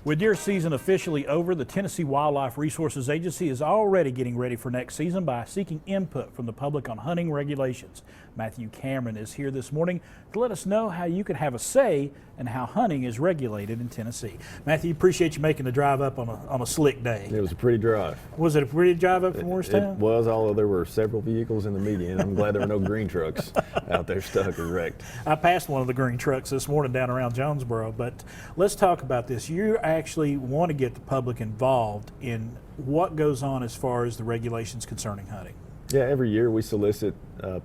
With deer season officially over, the Tennessee Wildlife Resources Agency is already getting ready for next season by seeking input from the public on hunting regulations. Matthew Cameron is here this morning to let us know how you can have a say in how hunting is regulated in Tennessee. Matthew, appreciate you making the drive up on a slick day. It was a pretty drive. Was it a pretty drive up from Morristown? It was, although there were several vehicles in the median. I'm glad there were no green trucks out there stuck or wrecked. I passed one of the green trucks this morning down around Jonesboro, but let's talk about this. You actually want to get the public involved in what goes on as far as the regulations concerning hunting. Yeah, every year we solicit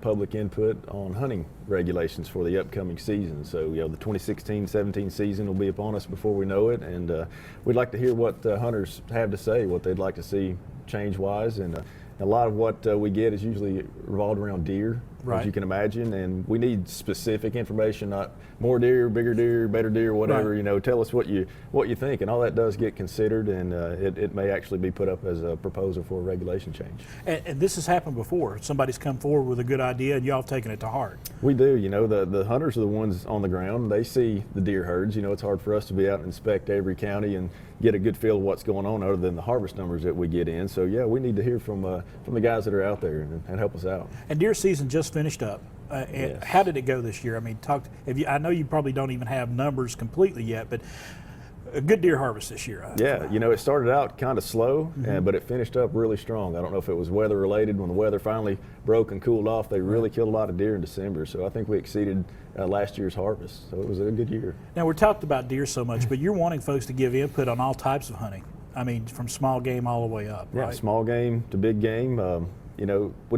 public input on hunting regulations for the upcoming season. So, the 2016-17 season will be upon us before we know it, and we'd like to hear what hunters have to say, what they'd like to see change-wise, and a lot of what we get is usually revolved around deer, right, as you can imagine, and we need specific information, not more deer, bigger deer, better deer, whatever. Right. Tell us what you think, and all that does get considered, and it may actually be put up as a proposal for a regulation change. And this has happened before. Somebody's come forward with a good idea, and y'all have taken it to heart. We do. The hunters are the ones on the ground. They see the deer herds. It's hard for us to be out and inspect every county and get a good feel of what's going on other than the harvest numbers that we get in. So yeah, we need to hear from the guys that are out there and help us out. And deer season just finished up. Yes. How did it go this year? I mean, I know you probably don't even have numbers completely yet, but a good deer harvest this year. Yeah, it started out kind of slow, but it finished up really strong. I don't know if it was weather related. When the weather finally broke and cooled off, they really killed a lot of deer in December. So I think we exceeded last year's harvest. So it was a good year. Now, we're talked about deer so much, but you're wanting folks to give input on all types of hunting. I mean, from small game all the way up, yeah, right? Small game to big game. We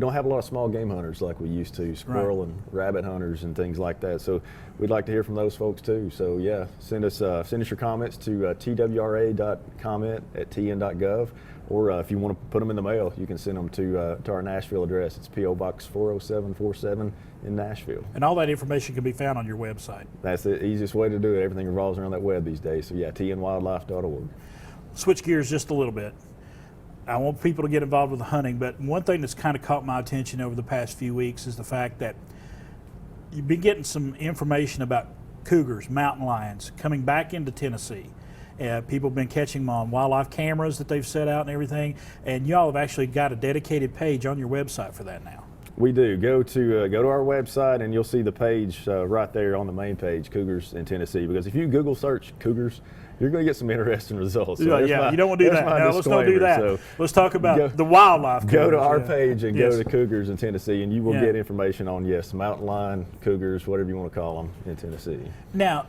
don't have a lot of small game hunters like we used to, squirrel and rabbit hunters and things like that. So we'd like to hear from those folks too. So yeah, send us your comments to twra.comment@tn.gov, or if you want to put them in the mail, you can send them to our Nashville address. It's P.O. Box 40747 in Nashville. And all that information can be found on your website. That's the easiest way to do it. Everything revolves around that web these days. So yeah, tnwildlife.org. Switch gears just a little bit. I want people to get involved with the hunting, but one thing that's kind of caught my attention over the past few weeks is the fact that you've been getting some information about cougars, mountain lions, coming back into Tennessee. People have been catching them on wildlife cameras that they've set out and everything, and y'all have actually got a dedicated page on your website for that now. We do. Go to our website and you'll see the page right there on the main page, Cougars in Tennessee. Because if you Google search cougars, you're going to get some interesting results. So you don't want to do that. No, let's don't do that. So let's talk about the wildlife. Go to our page and go to Cougars in Tennessee, and you will get information on, mountain lion, cougars, whatever you want to call them in Tennessee. Now,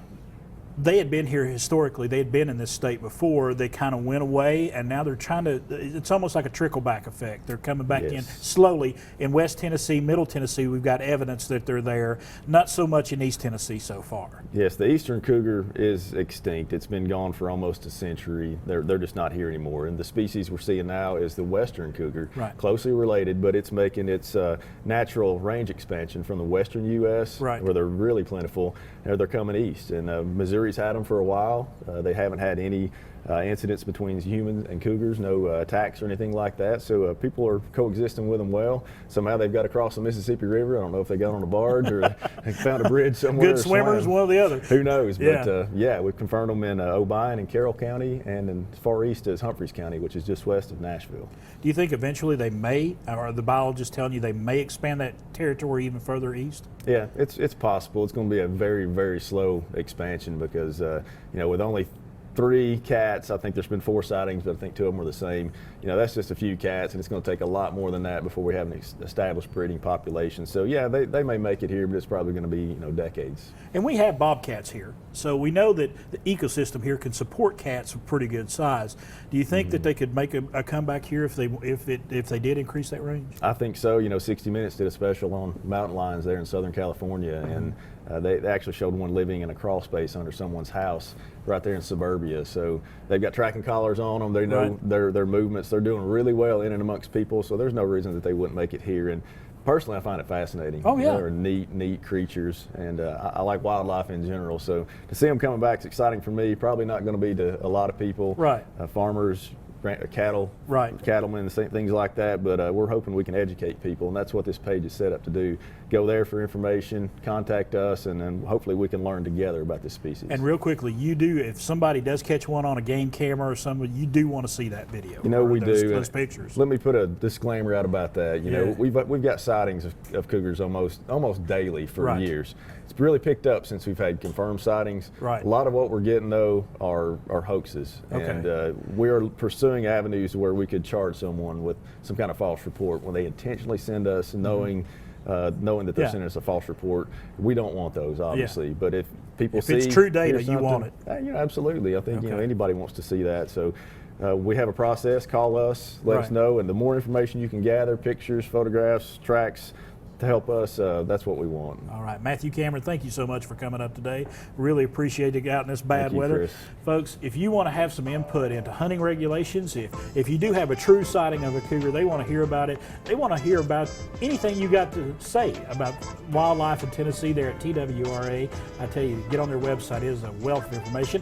they had been here historically. They had been in this state before. They kind of went away, and now they're trying to, it's almost like a trickle-back effect. They're coming back in slowly. In West Tennessee, Middle Tennessee, we've got evidence that they're there. Not so much in East Tennessee so far. Yes, the eastern cougar is extinct. It's been gone for almost a century. They're just not here anymore. And the species we're seeing now is the western cougar, closely related, but it's making its natural range expansion from the western U.S., where they're really plentiful. Now they're coming east, and Missouri's had them for a while. They haven't had any incidents between humans and cougars, no attacks or anything like that. So people are coexisting with them well. Somehow they've got across the Mississippi River. I don't know if they got on a barge or they found a bridge somewhere. Good swimmers, one or the other. Who knows? But we've confirmed them in Obion and Carroll County, and in as far east as Humphreys County, which is just west of Nashville. Do you think eventually they may, or the biologists telling you they may expand that territory even further east? Yeah, it's possible. It's going to be a very, very slow expansion because, with only 3 cats, I think there's been 4 sightings, but I think 2 of them were the same. That's just a few cats, and it's going to take a lot more than that before we have an established breeding population. So yeah, they may make it here, but it's probably going to be decades. And we have bobcats here, so we know that the ecosystem here can support cats of pretty good size. Do you think that they could make a comeback here if they did increase that range? I think so. 60 Minutes did a special on mountain lions there in Southern California, and they actually showed one living in a crawl space under someone's house right there in suburbia. So they've got tracking collars on them. They know their movements. They're doing really well in and amongst people, so there's no reason that they wouldn't make it here. And personally, I find it fascinating. Oh, yeah. They're neat creatures, and I like wildlife in general. So to see them coming back is exciting for me. Probably not going to be to a lot of people, farmers, cattle, right, cattlemen, things like that. But we're hoping we can educate people, and that's what this page is set up to do. go there for information, contact us, and then hopefully we can learn together about this species. And real quickly, you do, if somebody does catch one on a game camera or something, you do want to see that video. You know, we do. Those pictures. Let me put a disclaimer out about that. You know, Yeah. we've got sightings of cougars almost daily for Right. years. It's really picked up since we've had confirmed sightings. Right. A lot of what we're getting though are hoaxes, Okay. and we're pursuing avenues where we could charge someone with some kind of false report when they intentionally send us knowing that they're Yeah. sending us a false report. We don't want those, obviously. But if people If see, it's true data, hear you want something, you know, absolutely. I think Okay. anybody wants to see that. So we have a process. Call us, let us Right. know, and the more information you can gather, pictures, photographs, tracks, to help us, that's what we want. All right, Matthew Cameron, thank you so much for coming up today. Really appreciate you out in this bad Thank you, weather. Chris. Folks, if you want to have some input into hunting regulations, if you do have a true sighting of a cougar, they want to hear about it. They want to hear about anything you got to say about wildlife in Tennessee there at TWRA. I tell you, get on their website. It is a wealth of information.